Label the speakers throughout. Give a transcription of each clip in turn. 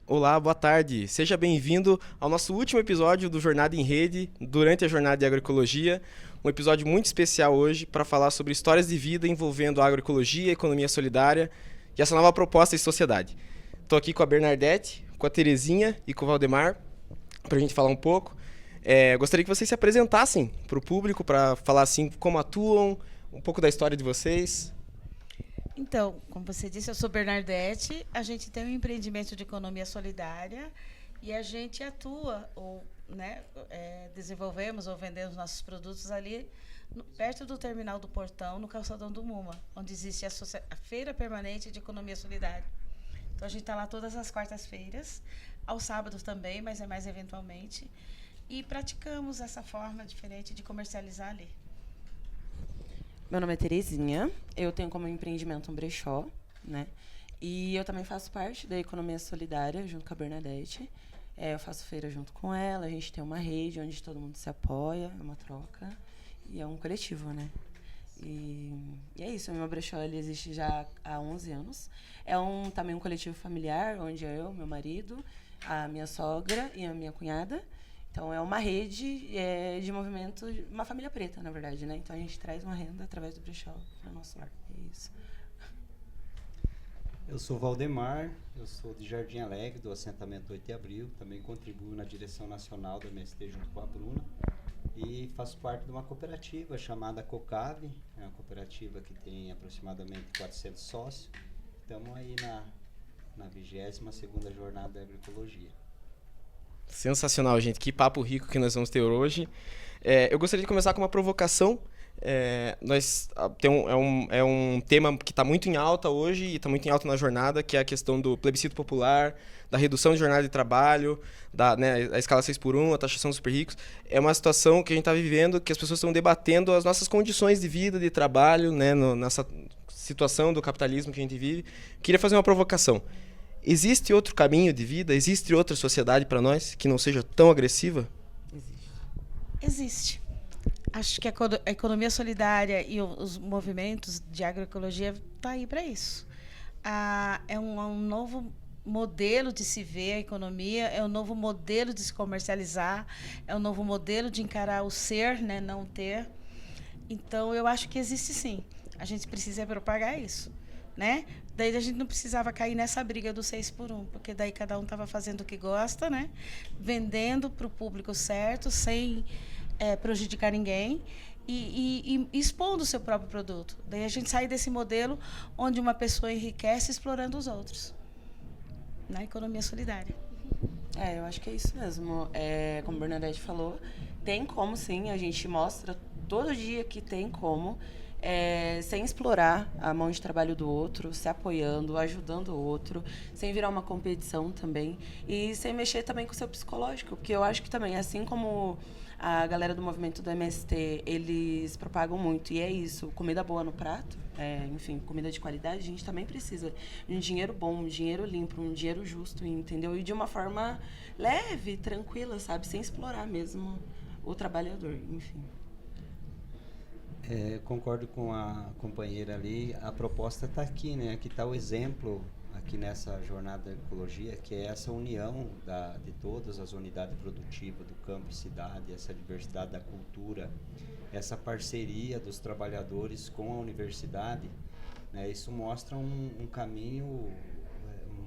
Speaker 1: Olá, boa tarde. Seja bem-vindo ao nosso último episódio do Jornada em Rede, durante a Jornada de Agroecologia. Um episódio muito especial hoje para falar sobre histórias de vida envolvendo a agroecologia, a economia solidária e essa nova proposta de sociedade. Estou aqui com a Bernadette, com a Terezinha e com o Valdemar para a gente falar um pouco. Gostaria que vocês se apresentassem para o público, para falar assim como atuam, um pouco da história de vocês.
Speaker 2: Então, como você disse, eu sou Bernadette, a gente tem um empreendimento de economia solidária e a gente atua, desenvolvemos ou vendemos nossos produtos ali perto do terminal do Portão, no calçadão do Muma, onde existe a Feira Permanente de Economia Solidária. Então, a gente está lá todas as quartas-feiras, aos sábados também, mas é mais eventualmente, e praticamos essa forma diferente de comercializar ali.
Speaker 3: Meu nome é Terezinha, eu tenho como empreendimento um brechó, né? E eu também faço parte da economia solidária junto com a Bernadette. Eu faço feira junto com ela, a gente tem uma rede onde todo mundo se apoia, é uma troca e é um coletivo, né? E é isso, o meu brechó ele existe já há 11 anos. Também um coletivo familiar, onde eu, meu marido, a minha sogra e a minha cunhada. Então, é uma rede de movimento, uma família preta, na verdade, né? Então, a gente traz uma renda através do brechó para o nosso lar. É isso.
Speaker 4: Eu sou Valdemar, eu sou de Jardim Alegre, do assentamento 8 de Abril. Também contribuo na direção nacional do MST junto com a Bruna. E faço parte de uma cooperativa chamada COCAV. É uma cooperativa que tem aproximadamente 400 sócios. Estamos aí na 22ª Jornada da Agroecologia.
Speaker 1: Sensacional, gente. Que papo rico que nós vamos ter hoje. Eu gostaria de começar com uma provocação. É um tema que está muito em alta hoje e está muito em alta na jornada, que é a questão do plebiscito popular, da redução de jornada de trabalho, a escala 6x1, a taxação dos super ricos. É uma situação que a gente está vivendo, que as pessoas estão debatendo as nossas condições de vida, de trabalho, né, nessa situação do capitalismo que a gente vive. Queria fazer uma provocação. Existe outro caminho de vida? Existe outra sociedade para nós que não seja tão agressiva?
Speaker 2: Existe. Acho que a economia solidária e os movimentos de agroecologia estão aí para isso. É um novo modelo de se ver a economia, é um novo modelo de se comercializar, é um novo modelo de encarar o ser, né, não ter. Então, eu acho que existe sim. A gente precisa propagar isso, né? Daí a gente não precisava cair nessa briga do 6x1, porque daí cada um estava fazendo o que gosta, né? Vendendo para o público certo, sem prejudicar ninguém e expondo o seu próprio produto. Daí a gente sai desse modelo onde uma pessoa enriquece explorando os outros, na economia solidária.
Speaker 3: Eu acho que é isso mesmo. Como a Bernadette falou, tem como sim, a gente mostra todo dia que tem como. sem explorar a mão de trabalho do outro, se apoiando, ajudando o outro, sem virar uma competição também e sem mexer também com o seu psicológico, porque eu acho que também, assim como a galera do movimento do MST, eles propagam muito, e é isso, comida boa no prato, enfim, comida de qualidade, a gente também precisa de um dinheiro bom, um dinheiro limpo, um dinheiro justo, entendeu? E de uma forma leve, tranquila, sabe? Sem explorar mesmo o trabalhador, enfim.
Speaker 4: Concordo com a companheira ali, a proposta está aqui, né? Aqui está o exemplo, aqui nessa jornada da ecologia, que é essa união de todas as unidades produtivas do campo e cidade, essa diversidade da cultura, essa parceria dos trabalhadores com a universidade, né? Isso mostra um caminho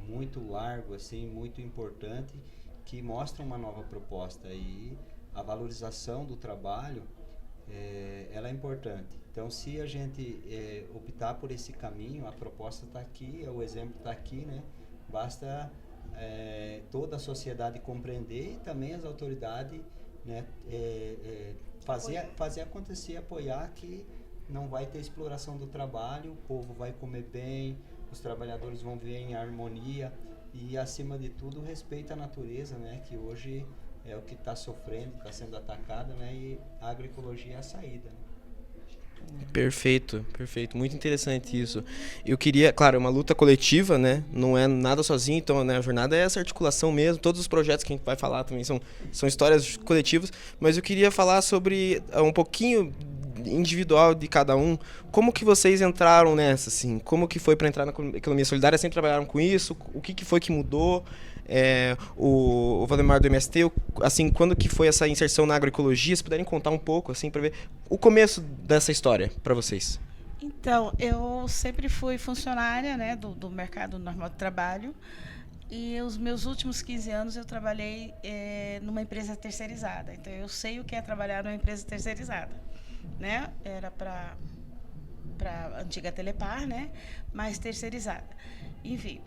Speaker 4: muito largo, assim, muito importante, que mostra uma nova proposta, e a valorização do trabalho ela é importante. Então, se a gente optar por esse caminho, a proposta está aqui, o exemplo está aqui, né? Basta toda a sociedade compreender e também as autoridades, né? Fazer acontecer, apoiar, que não vai ter exploração do trabalho, o povo vai comer bem, os trabalhadores vão viver em harmonia e, acima de tudo, respeito à natureza, né? Que hoje é o que está sofrendo, está sendo atacado, né? E a agroecologia é a saída, né?
Speaker 1: Perfeito, perfeito. Muito interessante isso. Eu queria, claro, é uma luta coletiva, né? Não é nada sozinho, então, né, a jornada é essa articulação mesmo. Todos os projetos que a gente vai falar também são histórias coletivas, mas eu queria falar sobre um pouquinho individual de cada um. Como que vocês entraram nessa, assim? Como que foi para entrar na economia solidária? Sempre trabalharam com isso? O que foi que mudou? O Valdemar do MST, assim, quando que foi essa inserção na agroecologia? Se puderem contar um pouco, assim, para ver o começo dessa história para vocês.
Speaker 2: Então, eu sempre fui funcionária, né, do mercado normal de trabalho, e os meus últimos 15 anos eu trabalhei numa empresa terceirizada. Então, eu sei o que é trabalhar numa empresa terceirizada, né? Era para a antiga Telepar, né, mas terceirizada. Enfim,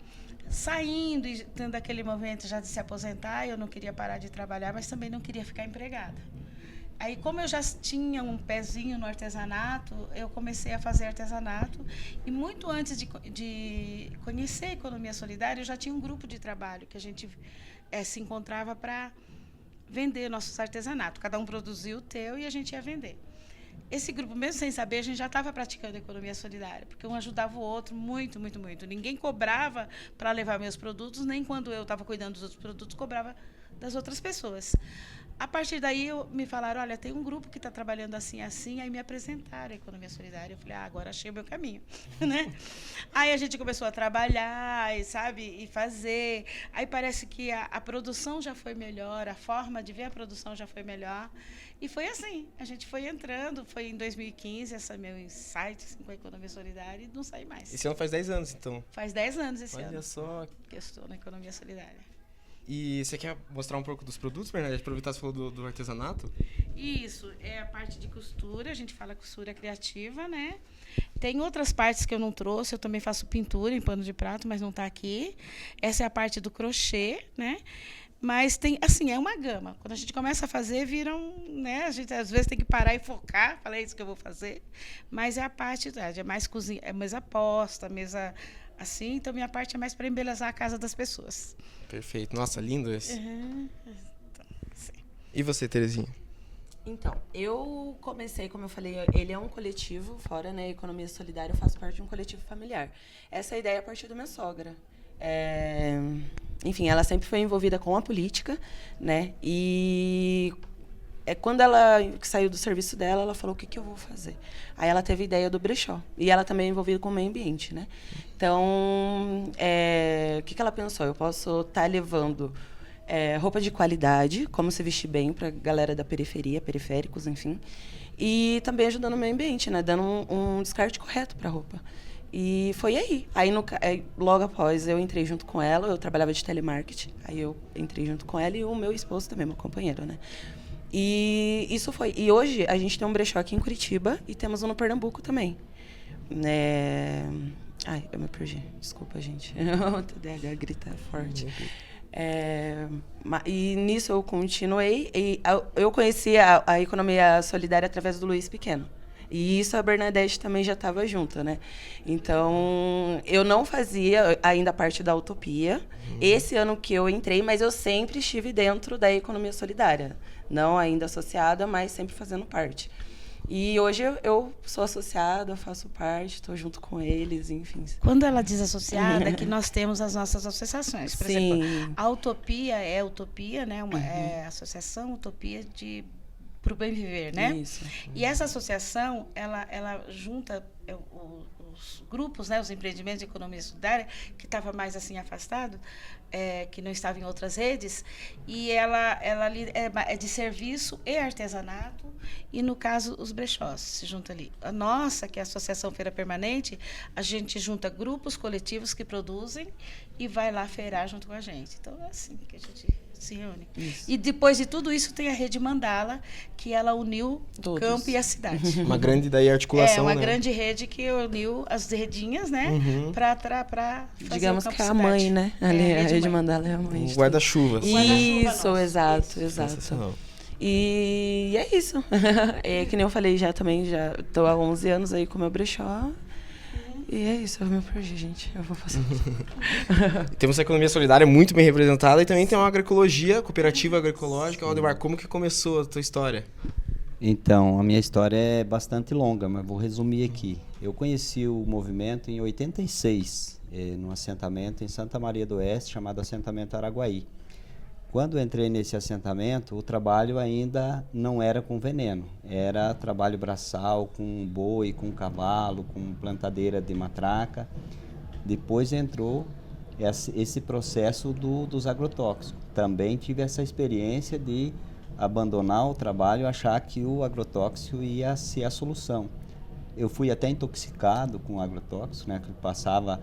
Speaker 2: saindo e tendo aquele movimento já de se aposentar, eu não queria parar de trabalhar, mas também não queria ficar empregada. Aí, como eu já tinha um pezinho no artesanato, eu comecei a fazer artesanato, e muito antes de conhecer a economia solidária, eu já tinha um grupo de trabalho que a gente se encontrava para vender nossos artesanatos. Cada um produzia o teu e a gente ia vender. Esse grupo, mesmo sem saber, a gente já estava praticando a economia solidária, porque um ajudava o outro muito, muito, muito. Ninguém cobrava para levar meus produtos, nem quando eu estava cuidando dos outros produtos, cobrava das outras pessoas. A partir daí, me falaram, olha, tem um grupo que está trabalhando assim, assim, aí me apresentaram a economia solidária. Eu falei, agora achei o meu caminho, né? Aí a gente começou a trabalhar, e fazer. Aí parece que a produção já foi melhor, a forma de ver a produção já foi melhor. E foi assim, a gente foi entrando, foi em 2015, esse meu insight assim, com a economia solidária, e não saí mais.
Speaker 1: Esse ano faz 10 anos, então.
Speaker 2: Faz 10 anos esse ano.
Speaker 1: Olha só.
Speaker 2: Que eu estou na economia solidária.
Speaker 1: E você quer mostrar um pouco dos produtos, Bernadette? Aproveitar que você falou do artesanato?
Speaker 2: Isso, é a parte de costura, a gente fala costura criativa, né? Tem outras partes que eu não trouxe, eu também faço pintura em pano de prato, mas não está aqui. Essa é a parte do crochê, né? Mas tem, assim, é uma gama. Quando a gente começa a fazer, viram, né? A gente às vezes tem que parar e focar, falar, é isso que eu vou fazer. Mas é a parte, é mais cozinha, é mesa posta, mesa assim, então minha parte é mais para embelezar a casa das pessoas.
Speaker 1: Perfeito. Nossa, lindo esse.
Speaker 2: Uhum.
Speaker 1: E você, Terezinha?
Speaker 3: Então, eu comecei, como eu falei, ele é um coletivo, fora, né, economia solidária, eu faço parte de um coletivo familiar. Essa é a ideia a partir da minha sogra. Enfim, ela sempre foi envolvida com a política, né? E quando ela saiu do serviço dela, ela falou, o que eu vou fazer? Aí ela teve a ideia do brechó. E ela também é envolvida com o meio ambiente, né? Então, o que ela pensou? Eu posso estar levando roupa de qualidade, como se vestir bem para a galera da periferia, periféricos, enfim. E também ajudando o meio ambiente, né? Dando um descarte correto para a roupa. E foi aí. Aí, logo após, eu entrei junto com ela. Eu trabalhava de telemarketing. Aí eu entrei junto com ela e o meu esposo também, meu companheiro, né? E isso foi. E hoje a gente tem um brechó aqui em Curitiba e temos um no Pernambuco também. Ai, eu me perdi. Desculpa, gente. O TDAH grita forte. E nisso eu continuei. E eu conheci a economia solidária através do Luiz Pequeno. E isso a Bernadette também já estava junto, né? Então, eu não fazia ainda parte da Utopia. Esse ano que eu entrei, mas eu sempre estive dentro da economia solidária. Não ainda associada, mas sempre fazendo parte. E hoje eu sou associada, faço parte, estou junto com eles, enfim.
Speaker 2: Quando ela diz associada, é que nós temos as nossas associações. Por
Speaker 3: Sim.
Speaker 2: exemplo, a Utopia é Utopia, né? É a Associação Utopia para o Bem Viver, né?
Speaker 3: Isso.
Speaker 2: E essa associação, ela junta os grupos, né, os empreendimentos de economia solidária, que estava mais assim afastado, que não estava em outras redes, e ela é de serviço e artesanato, e no caso os brechós se juntam ali. A nossa, que é a Associação Feira Permanente, a gente junta grupos coletivos que produzem e vai lá feirar junto com a gente. Então é assim que a gente se une.
Speaker 3: Isso.
Speaker 2: E depois de tudo isso tem a Rede Mandala, que ela uniu o campo e a cidade.
Speaker 1: Uma grande daí articulação,
Speaker 2: uma
Speaker 1: né?
Speaker 2: grande rede que uniu as redinhas, né? Para fazer
Speaker 3: Digamos
Speaker 2: o campo
Speaker 3: que é a
Speaker 2: cidade.
Speaker 3: mãe, né? Ali, a Rede Mandala é a mãe.
Speaker 1: Um guarda-chuvas.
Speaker 3: Isso,
Speaker 2: nosso.
Speaker 3: exato,
Speaker 2: Isso.
Speaker 3: exato.
Speaker 1: Sensacional.
Speaker 3: E é isso. É que nem eu falei já também, já estou há 11 anos aí com o meu brechó. E é isso, é o meu projeto, gente. Eu vou fazer.
Speaker 1: Temos a economia solidária muito bem representada e também tem uma agroecologia, cooperativa agroecológica. Aldemar, como que começou a tua história?
Speaker 4: Então, a minha história é bastante longa, mas vou resumir aqui. Eu conheci o movimento em 86, num assentamento em Santa Maria do Oeste, chamado Assentamento Araguaí. Quando eu entrei nesse assentamento, o trabalho ainda não era com veneno. Era trabalho braçal, com boi, com cavalo, com plantadeira de matraca. Depois entrou esse processo dos agrotóxicos. Também tive essa experiência de abandonar o trabalho e achar que o agrotóxico ia ser a solução. Eu fui até intoxicado com agrotóxico, né, que passava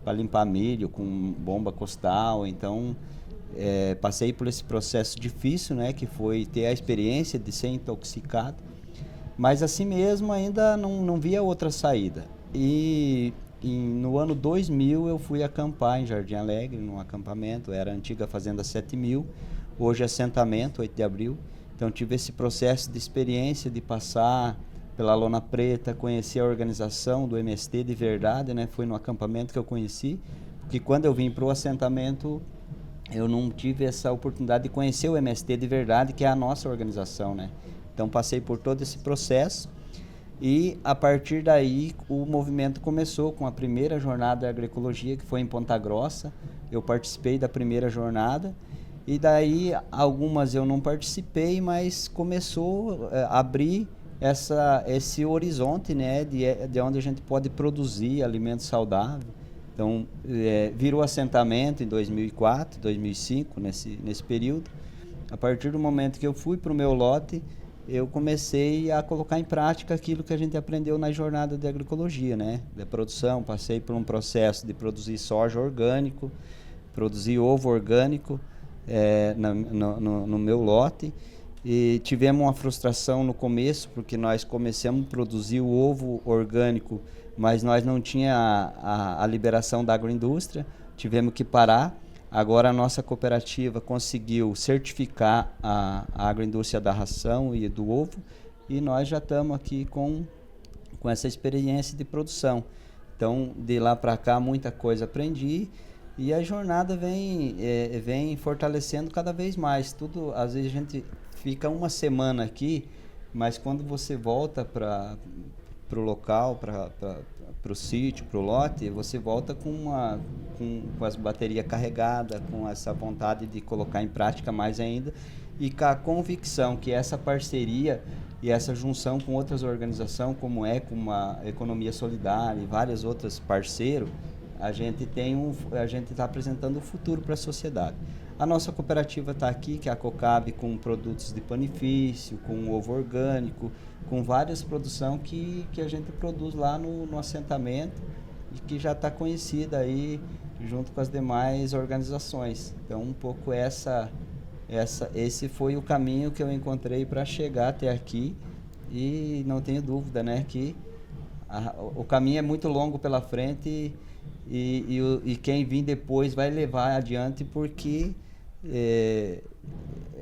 Speaker 4: para limpar milho com bomba costal, então... passei por esse processo difícil, né, que foi ter a experiência de ser intoxicado, mas assim mesmo ainda não via outra saída. E no ano 2000 eu fui acampar em Jardim Alegre, num acampamento, era a antiga Fazenda 7000, hoje assentamento 8 de abril. Então tive esse processo de experiência de passar pela lona preta, conhecer a organização do MST de verdade, né, foi no acampamento que eu conheci, porque quando eu vim para o assentamento eu não tive essa oportunidade de conhecer o MST de verdade, que é a nossa organização, né? Então passei por todo esse processo e a partir daí o movimento começou com a primeira jornada de agroecologia, que foi em Ponta Grossa. Eu participei da primeira jornada e daí algumas eu não participei, mas começou a abrir esse horizonte, né, de onde a gente pode produzir alimento saudável. Então, virou assentamento em 2004, 2005, nesse período. A partir do momento que eu fui para o meu lote, eu comecei a colocar em prática aquilo que a gente aprendeu na jornada de agroecologia, né? Da produção, passei por um processo de produzir soja orgânico, produzir ovo orgânico no meu lote. E tivemos uma frustração no começo, porque nós começamos a produzir o ovo orgânico, mas nós não tinha a liberação da agroindústria, tivemos que parar. Agora a nossa cooperativa conseguiu certificar a agroindústria da ração e do ovo, e nós já estamos aqui com essa experiência de produção. Então, de lá para cá, muita coisa aprendi, e a jornada vem fortalecendo cada vez mais. Tudo, às vezes a gente fica uma semana aqui, mas quando você volta para o local, para o sítio, para o lote, você volta com as baterias carregadas, com essa vontade de colocar em prática mais ainda, e com a convicção que essa parceria e essa junção com outras organizações, como a Economia Solidária e vários outros parceiros, a gente está apresentando o futuro para a sociedade. A nossa cooperativa está aqui, que é a COCAB, com produtos de panifício, com ovo orgânico, com várias produções que a gente produz lá no assentamento e que já está conhecida aí junto com as demais organizações. Então, um pouco esse foi o caminho que eu encontrei para chegar até aqui, e não tenho dúvida, né, que o caminho é muito longo pela frente, e quem vir depois vai levar adiante, porque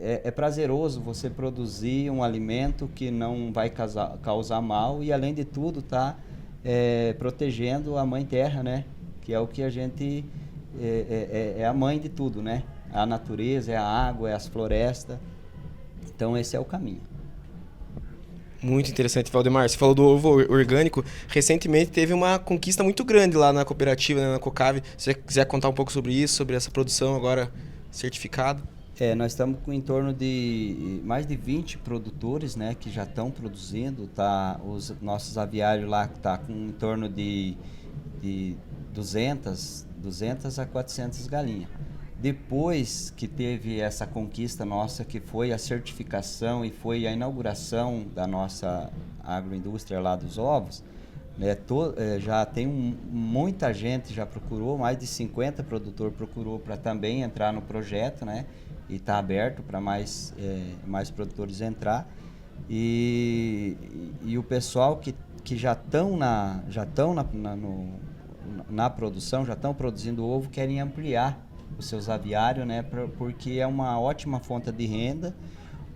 Speaker 4: é prazeroso você produzir um alimento que não vai causar mal e, além de tudo, tá protegendo a Mãe Terra, né? Que é o que a gente... É a mãe de tudo, né? A natureza, é a água, é as florestas. Então, esse é o caminho.
Speaker 1: Muito interessante, Valdemar. Você falou do ovo orgânico. Recentemente teve uma conquista muito grande lá na cooperativa, né, na Cocave. Se você quiser contar um pouco sobre isso, sobre essa produção agora certificada.
Speaker 4: Nós estamos com em torno de mais de 20 produtores, né, que já estão produzindo. Tá, os nossos aviários lá estão com em torno de 200 a 400 galinhas. Depois que teve essa conquista nossa, que foi a certificação e foi a inauguração da nossa agroindústria lá dos ovos, né, já tem muita gente já procurou, mais de 50 produtores procurou para também entrar no projeto, né, e está aberto para mais produtores entrar. E o pessoal que já estão na produção, já estão produzindo ovo, querem ampliar os seus aviários, né, porque é uma ótima fonte de renda.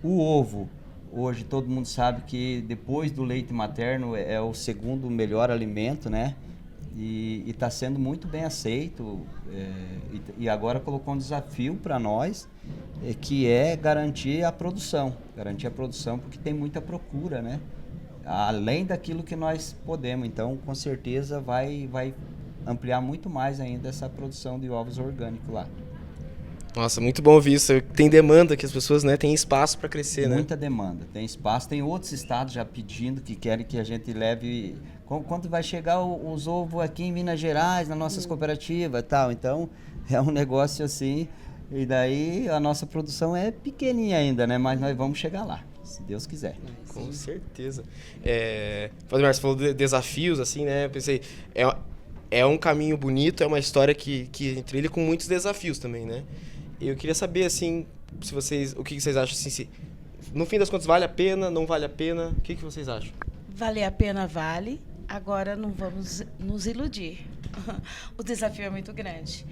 Speaker 4: O ovo, hoje todo mundo sabe que depois do leite materno é o segundo melhor alimento, né, e está sendo muito bem aceito, e agora colocou um desafio para nós, que é garantir a produção, porque tem muita procura, né, além daquilo que nós podemos. Então, com certeza vai ampliar muito mais ainda essa produção de ovos orgânicos lá.
Speaker 1: Nossa, muito bom ouvir isso. Tem demanda, que as pessoas, né, têm espaço para crescer, né?
Speaker 4: Muita demanda, tem espaço. Tem outros estados já pedindo, que querem que a gente leve... Quando vai chegar os ovos aqui em Minas Gerais, nas nossas cooperativas e tal. Então, é um negócio assim. E daí a nossa produção é pequenininha ainda, né? Mas nós vamos chegar lá, se Deus quiser.
Speaker 1: Com certeza. Valdemar, você falou de desafios, assim, né? Eu pensei... É um caminho bonito, é uma história que trilha com muitos desafios também, né? Eu queria saber, assim, o que vocês acham, assim, se no fim das contas vale a pena, não vale a pena, o que vocês acham?
Speaker 2: Vale a pena, vale. Agora não vamos nos iludir. O desafio é muito grande.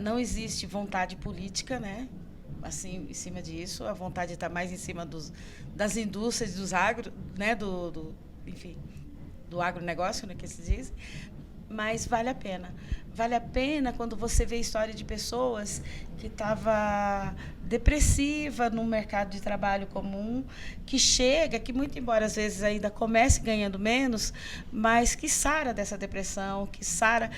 Speaker 2: Não existe vontade política, né? Assim, em cima disso, a vontade está mais em cima das indústrias, dos agro, né? Enfim, do agronegócio, né, que se diz. Mas vale a pena. Vale a pena quando você vê a história de pessoas que estavam depressiva no mercado de trabalho comum, que muito embora às vezes ainda comece ganhando menos, mas que sara dessa depressão, que sara...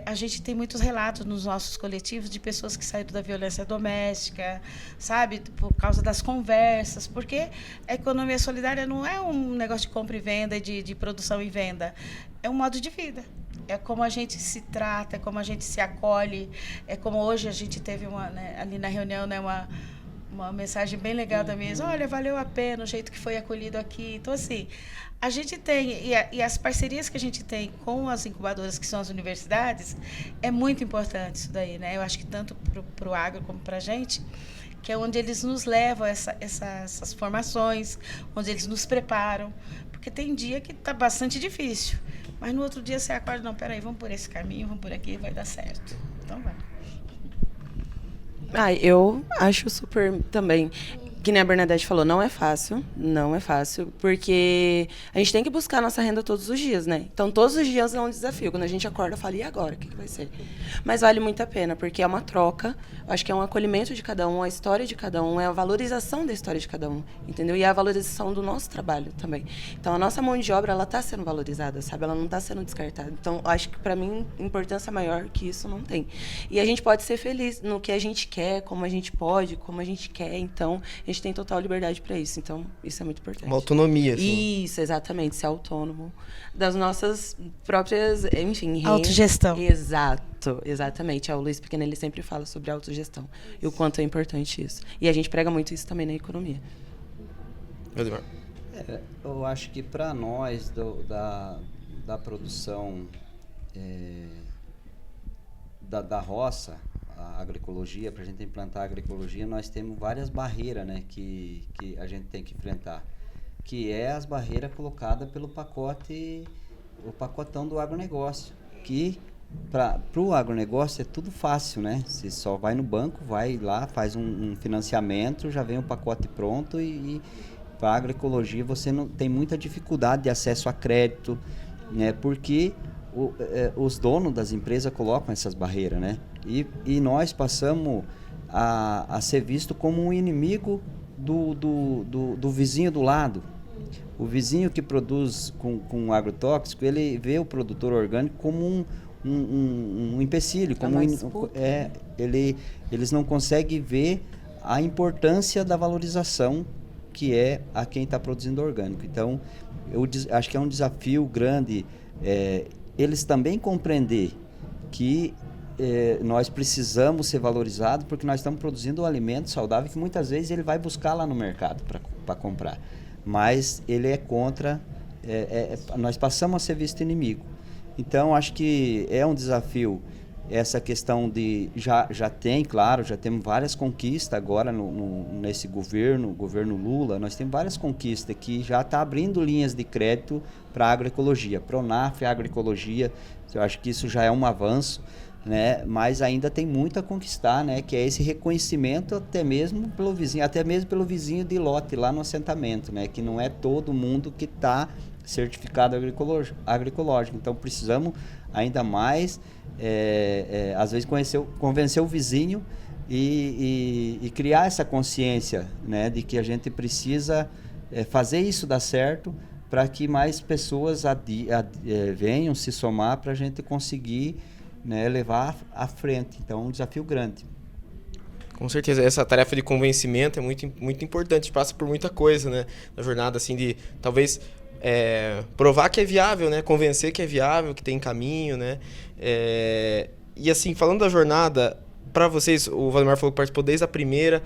Speaker 2: a gente tem muitos relatos nos nossos coletivos de pessoas que saíram da violência doméstica, sabe, por causa das conversas, porque a economia solidária não é um negócio de compra e venda, de produção e venda, é um modo de vida. É como a gente se trata, é como a gente se acolhe, é como hoje a gente teve ali na reunião, né, uma mensagem bem legal da mesa. Olha, valeu a pena o jeito que foi acolhido aqui. Então, assim, a gente tem, e as parcerias que a gente tem com as incubadoras, que são as universidades, é muito importante isso daí, né? Eu acho que tanto para o agro como para a gente, que é onde eles nos levam essas formações, onde eles nos preparam, porque tem dia que está bastante difícil, mas no outro dia você acorda, não, peraí, vamos por esse caminho, vamos por aqui, vai dar certo. Então vai.
Speaker 3: Eu acho super também, que nem a Bernadette falou, não é fácil, porque a gente tem que buscar a nossa renda todos os dias, né? Então, todos os dias é um desafio. Quando a gente acorda, eu falo, e agora? O que vai ser? Mas vale muito a pena, porque é uma troca, acho que é um acolhimento de cada um, a história de cada um, é a valorização da história de cada um, entendeu? E a valorização do nosso trabalho também. Então, a nossa mão de obra, ela está sendo valorizada, sabe? Ela não está sendo descartada. Então, acho que, para mim, importância maior que isso não tem. E a gente pode ser feliz no que a gente quer, como a gente pode, como a gente quer. Então, a gente tem total liberdade para isso. Então, isso é muito importante.
Speaker 1: Uma autonomia, assim.
Speaker 3: Isso, exatamente. Ser autônomo das nossas próprias, enfim...
Speaker 2: Autogestão.
Speaker 3: Exato, exatamente. O Luiz Pequeno, ele sempre fala sobre autogestão. E o quanto é importante isso. E a gente prega muito isso também na economia.
Speaker 4: Eu acho que para nós, da produção da roça, a agroecologia, para a gente implantar a agroecologia, nós temos várias barreiras, né, que a gente tem que enfrentar, que é as barreiras colocadas pelo pacotão do agronegócio, que para o agronegócio é tudo fácil, né? Você só vai no banco, vai lá, faz um financiamento, já vem o pacote pronto e para a agroecologia você não tem muita dificuldade de acesso a crédito, né? Porque os donos das empresas colocam essas barreiras, né? E nós passamos a ser visto como um inimigo do vizinho do lado. O vizinho que produz com agrotóxico, ele vê o produtor orgânico como um empecilho, como eles não conseguem ver a importância da valorização que é a quem está produzindo orgânico. Então, eu acho que é um desafio grande eles também compreender que nós precisamos ser valorizados porque nós estamos produzindo um alimento saudável que muitas vezes ele vai buscar lá no mercado para comprar. Mas ele é contra, nós passamos a ser visto inimigo. Então, acho que é um desafio essa questão de... Já temos várias conquistas agora nesse governo Lula, nós temos várias conquistas que já está abrindo linhas de crédito para a agroecologia, Pronaf, agroecologia, eu acho que isso já é um avanço, né? Mas ainda tem muito a conquistar, né? Que é esse reconhecimento até mesmo pelo vizinho de lote lá no assentamento, né? Que não é todo mundo que está certificado agroecológico. Então precisamos ainda mais, às vezes convencer o vizinho e criar essa consciência, né? De que a gente precisa fazer isso dar certo para que mais pessoas venham se somar para a gente conseguir, né, levar à frente. Então, é um desafio grande.
Speaker 1: Com certeza, essa tarefa de convencimento é muito, muito importante, passa por muita coisa, né, na jornada, assim, de talvez provar que é viável, né, convencer que é viável, que tem caminho, né, e assim, falando da jornada, para vocês, o Valdemar falou que participou desde a primeira,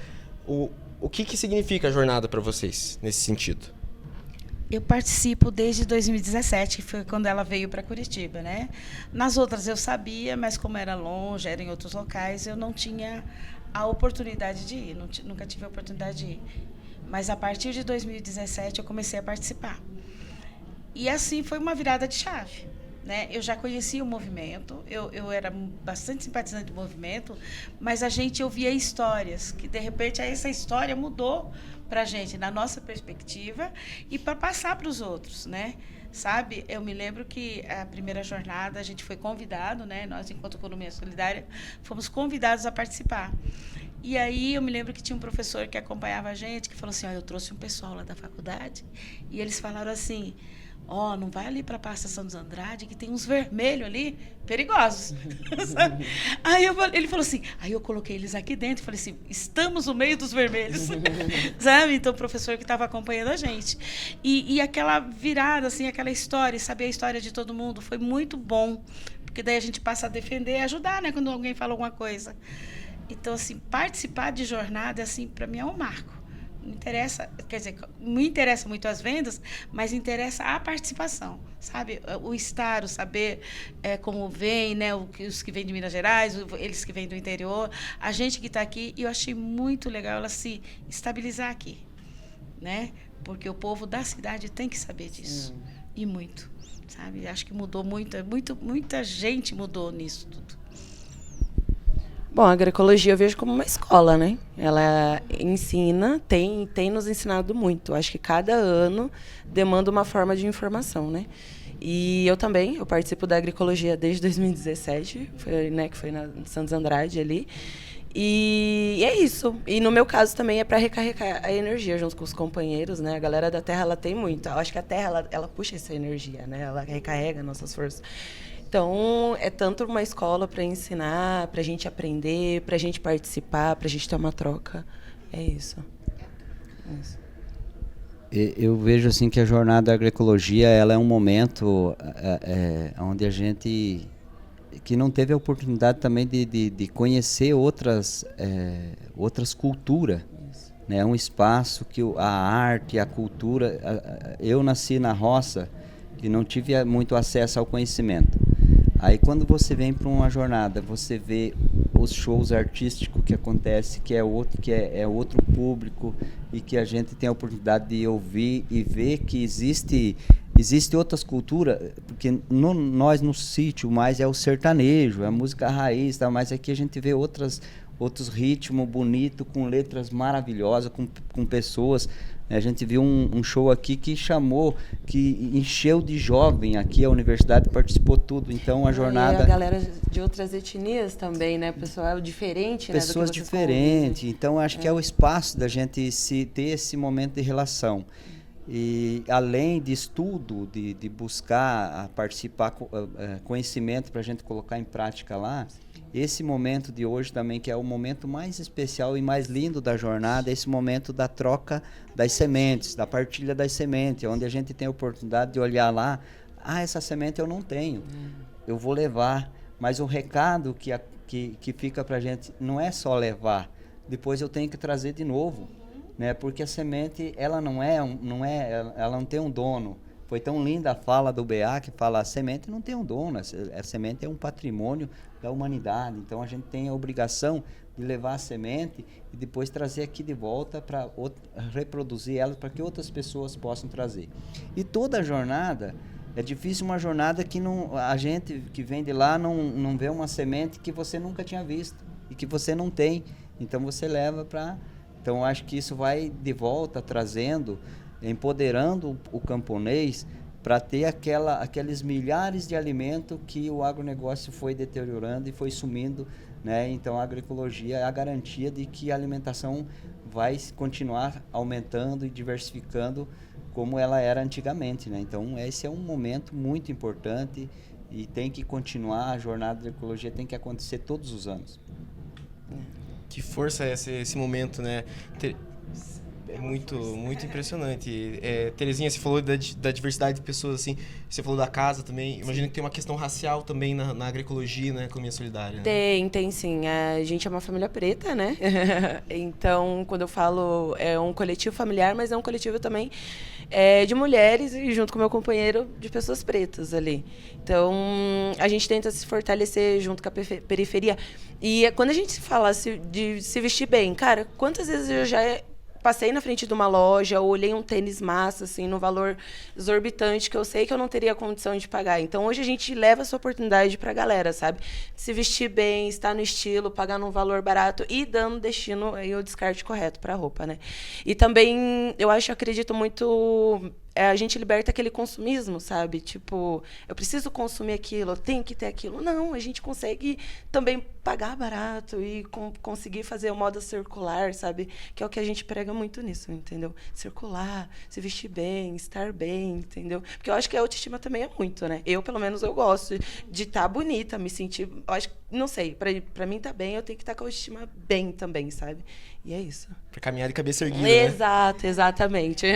Speaker 1: o que significa a jornada para vocês, nesse sentido?
Speaker 2: Eu participo desde 2017, que foi quando ela veio para Curitiba, né? Nas outras eu sabia, mas como era longe, era em outros locais, eu não tinha a oportunidade de ir, nunca tive a oportunidade de ir. Mas a partir de 2017 eu comecei a participar. E assim foi uma virada de chave, né? Eu já conhecia o movimento, eu era bastante simpatizante do movimento, mas a gente ouvia histórias, que de repente essa história mudou para a gente, na nossa perspectiva, e para passar para os outros, né? Sabe, eu me lembro que a primeira jornada a gente foi convidado, né? Nós, enquanto Economia Solidária, fomos convidados a participar. E aí eu me lembro que tinha um professor que acompanhava a gente, que falou assim, eu trouxe um pessoal lá da faculdade, e eles falaram assim, não vai ali para a Praça Santos Andrade, que tem uns vermelhos ali, perigosos. Aí ele falou assim, aí eu coloquei eles aqui dentro, falei assim, estamos no meio dos vermelhos. Sabe? Então, o professor que estava acompanhando a gente. E aquela virada, assim, aquela história, saber a história de todo mundo, foi muito bom, porque daí a gente passa a defender e ajudar, né, quando alguém fala alguma coisa. Então, assim, participar de jornada, assim, para mim é um marco. Não interessa, quer dizer, me interessa muito as vendas, mas interessa a participação, sabe? O estar, o saber como vem, né? Os que vêm de Minas Gerais, eles que vêm do interior, a gente que está aqui, e eu achei muito legal ela se estabilizar aqui, né? Porque o povo da cidade tem que saber disso, e muito, sabe? Acho que mudou muita gente mudou nisso tudo.
Speaker 3: Bom, a agroecologia eu vejo como uma escola, né? Ela ensina, tem nos ensinado muito. Acho que cada ano demanda uma forma de informação, né? E eu participo da agroecologia desde 2017, que foi na Santos Andrade ali. E é isso. E no meu caso também é para recarregar a energia junto com os companheiros, né? A galera da terra, ela tem muito. Eu acho que a terra, ela puxa essa energia, né? Ela recarrega nossas forças. Então, é tanto uma escola para ensinar, para a gente aprender, para a gente participar, para a gente ter uma troca. É isso.
Speaker 4: Eu vejo assim que a jornada da agroecologia ela é um momento onde a gente que não teve a oportunidade também de conhecer outras culturas. Né? É um espaço que a arte, a cultura... Eu nasci na roça e não tive muito acesso ao conhecimento. Aí quando você vem para uma jornada, você vê os shows artísticos que acontecem, que é outro público e que a gente tem a oportunidade de ouvir e ver que existe Existem outras culturas, porque nós no sítio mais é o sertanejo, é a música raiz, tá? Mas aqui a gente vê outros ritmos bonitos, com letras maravilhosas, com pessoas. A gente viu um show aqui que encheu de jovem aqui, a universidade participou tudo, então a jornada...
Speaker 3: E a galera de outras etnias também, né? Pessoal diferente,
Speaker 4: pessoas
Speaker 3: né? Pessoas
Speaker 4: diferentes, então acho que é o espaço da gente ter esse momento de relação. E além de estudo, de buscar participar, conhecimento para a gente colocar em prática lá, esse momento de hoje também, que é o momento mais especial e mais lindo da jornada, é esse momento da troca das sementes, da partilha das sementes, onde a gente tem a oportunidade de olhar lá, essa semente eu não tenho, eu vou levar, mas o recado que fica para a gente não é só levar, depois eu tenho que trazer de novo, né? Porque a semente, ela não tem um dono. Foi tão linda a fala do BA, que fala, a semente não tem um dono, a semente é um patrimônio da humanidade. Então a gente tem a obrigação de levar a semente e depois trazer aqui de volta para reproduzir ela para que outras pessoas possam trazer. E toda a jornada, é difícil uma jornada que a gente que vem de lá não vê uma semente que você nunca tinha visto e que você não tem. Então você leva para... Então acho que isso vai de volta trazendo, empoderando o camponês para ter aqueles milhares de alimentos que o agronegócio foi deteriorando e foi sumindo, né? Então a agroecologia é a garantia de que a alimentação vai continuar aumentando e diversificando como ela era antigamente, né? Então esse é um momento muito importante e tem que continuar, a jornada de ecologia tem que acontecer todos os anos.
Speaker 1: Que força é esse momento, né? É muito impressionante. Terezinha, você falou da diversidade de pessoas, assim, você falou da casa também. Imagino que tem uma questão racial também na agroecologia, na economia solidária. Né?
Speaker 3: Tem sim. A gente é uma família preta, né? Então, quando eu falo, é um coletivo familiar, mas é um coletivo também de mulheres e junto com meu companheiro de pessoas pretas ali. Então, a gente tenta se fortalecer junto com a periferia. E quando a gente fala de se vestir bem, cara, quantas vezes eu já passei na frente de uma loja, olhei um tênis massa, assim, no valor exorbitante, que eu sei que eu não teria condição de pagar. Então, hoje a gente leva essa oportunidade para a galera, sabe? Se vestir bem, estar no estilo, pagar num valor barato e dando destino e o descarte correto para a roupa, né? E também, acredito muito... a gente liberta aquele consumismo, sabe? Tipo, eu preciso consumir aquilo, eu tenho que ter aquilo. Não, a gente consegue também pagar barato e conseguir fazer o moda circular, sabe? Que é o que a gente prega muito nisso, entendeu? Circular, se vestir bem, estar bem, entendeu? Porque eu acho que a autoestima também é muito, né? Eu, pelo menos, eu gosto de estar bonita, me sentir... Eu acho, não sei, pra mim tá bem, eu tenho que estar com a autoestima bem também, sabe? E é isso.
Speaker 1: Pra caminhar de cabeça erguida,
Speaker 3: Exato, né? Exatamente.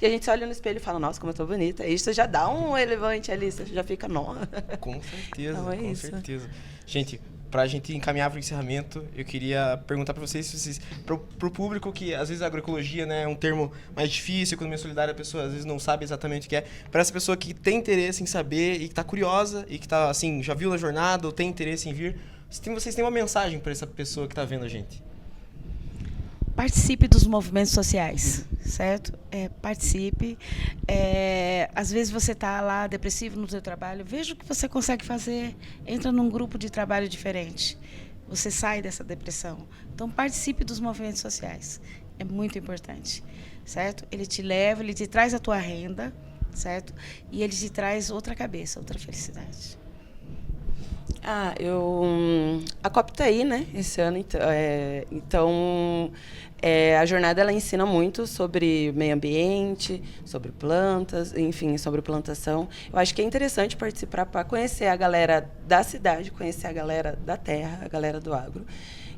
Speaker 3: E a gente se olha no espelho e fala, nossa, como eu tô bonita. Isso já dá um elevante ali, você já fica, nossa.
Speaker 1: Com certeza,
Speaker 3: não,
Speaker 1: com certeza. Gente, pra gente encaminhar para o encerramento, eu queria perguntar para vocês, pro público que às vezes a agroecologia, né, é um termo mais difícil, economia solidária, a pessoa às vezes não sabe exatamente o que é. Para essa pessoa que tem interesse em saber e que tá curiosa e que tá, assim, já viu na jornada ou tem interesse em vir, vocês têm uma mensagem para essa pessoa que tá vendo a gente?
Speaker 2: Participe dos movimentos sociais, certo? Participe. Às vezes você está lá depressivo no seu trabalho, veja o que você consegue fazer. Entra num grupo de trabalho diferente. Você sai dessa depressão. Então, participe dos movimentos sociais. É muito importante, certo? Ele te leva, ele te traz a tua renda, certo? E ele te traz outra cabeça, outra felicidade.
Speaker 3: A COP está aí, né, esse ano, então a jornada ela ensina muito sobre meio ambiente, sobre plantas, enfim, sobre plantação. Eu acho que é interessante participar para conhecer a galera da cidade, conhecer a galera da terra, a galera do agro.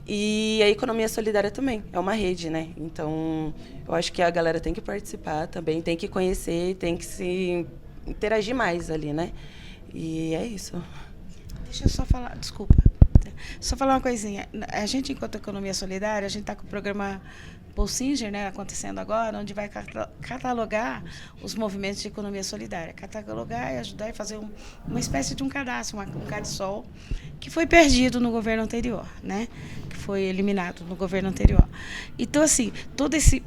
Speaker 3: E a economia solidária também, é uma rede, né? Então, eu acho que a galera tem que participar também, tem que conhecer, tem que se interagir mais ali, né? E é isso.
Speaker 2: Deixa eu só falar, desculpa. Só falar uma coisinha. A gente, enquanto economia solidária, a gente está com o programa Bolsinger, né, acontecendo agora, onde vai catalogar os movimentos de economia solidária. Catalogar e ajudar a fazer uma espécie de um cadastro, um CADSOL, que foi perdido no governo anterior, né? Que foi eliminado no governo anterior. Então, assim, todo esse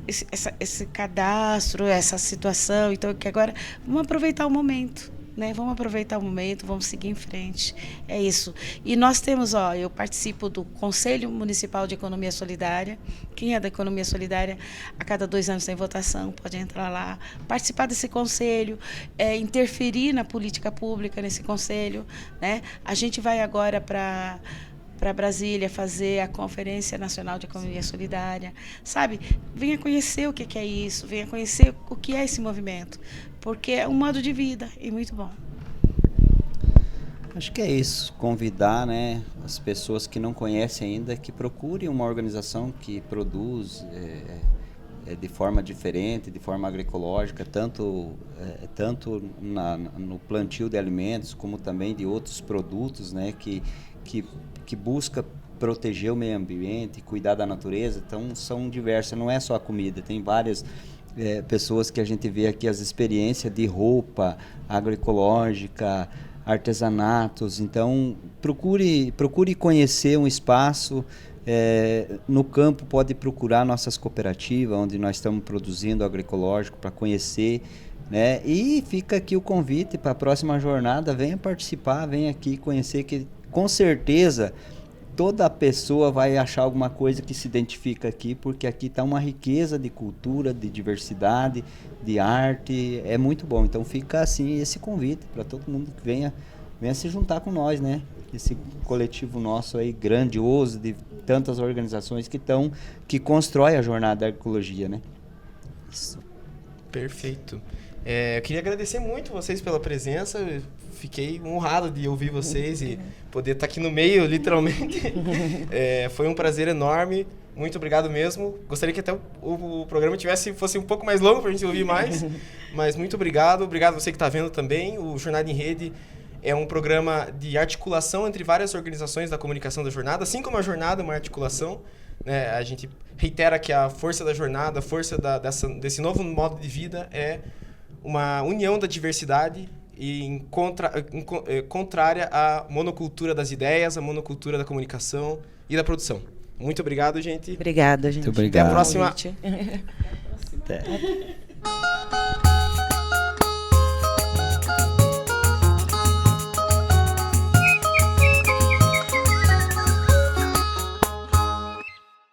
Speaker 2: cadastro, essa situação, então, que agora vamos aproveitar o momento, né? Vamos aproveitar o momento, vamos seguir em frente. É isso. E nós temos, eu participo do Conselho Municipal de Economia Solidária. Quem é da Economia Solidária, a cada 2 anos tem votação, pode entrar lá, participar desse conselho, interferir na política pública nesse conselho, né? A gente vai agora para Brasília fazer a Conferência Nacional de Economia Solidária, sabe? Venha conhecer o que é isso, venha conhecer o que é esse movimento, porque é um modo de vida e muito bom.
Speaker 4: Acho que é isso, convidar, né, as pessoas que não conhecem ainda, que procurem uma organização que produz de forma diferente, de forma agroecológica, tanto no plantio de alimentos, como também de outros produtos, né, que busca proteger o meio ambiente, cuidar da natureza. Então, são diversas, não é só a comida, tem várias pessoas que a gente vê aqui, as experiências de roupa agroecológica, artesanatos. Então, procure conhecer um espaço. No campo, pode procurar nossas cooperativas, onde nós estamos produzindo agroecológico, para conhecer, né? E fica aqui o convite para a próxima jornada, venha participar, venha aqui conhecer, que com certeza toda pessoa vai achar alguma coisa que se identifica aqui, porque aqui está uma riqueza de cultura, de diversidade, de arte, é muito bom. Então fica assim esse convite para todo mundo que venha se juntar com nós, né? Esse coletivo nosso aí grandioso, de tantas organizações que constrói a jornada da agroecologia, né?
Speaker 1: Isso. Perfeito. Eu queria agradecer muito vocês pela presença. Eu fiquei honrado de ouvir vocês e poder estar aqui no meio, literalmente. Foi um prazer enorme. Muito obrigado mesmo. Gostaria que até o programa fosse um pouco mais longo para a gente ouvir mais. Mas muito obrigado. Obrigado a você que está vendo também. O Jornada em Rede é um programa de articulação entre várias organizações da comunicação da jornada, assim como a jornada é uma articulação, né? A gente reitera que a força da jornada, a força desse novo modo de vida é uma união da diversidade e contrária à monocultura das ideias, à monocultura da comunicação e da produção. Muito obrigado, gente.
Speaker 3: Obrigada, gente.
Speaker 4: Muito obrigado.
Speaker 1: Até a próxima.
Speaker 4: Até.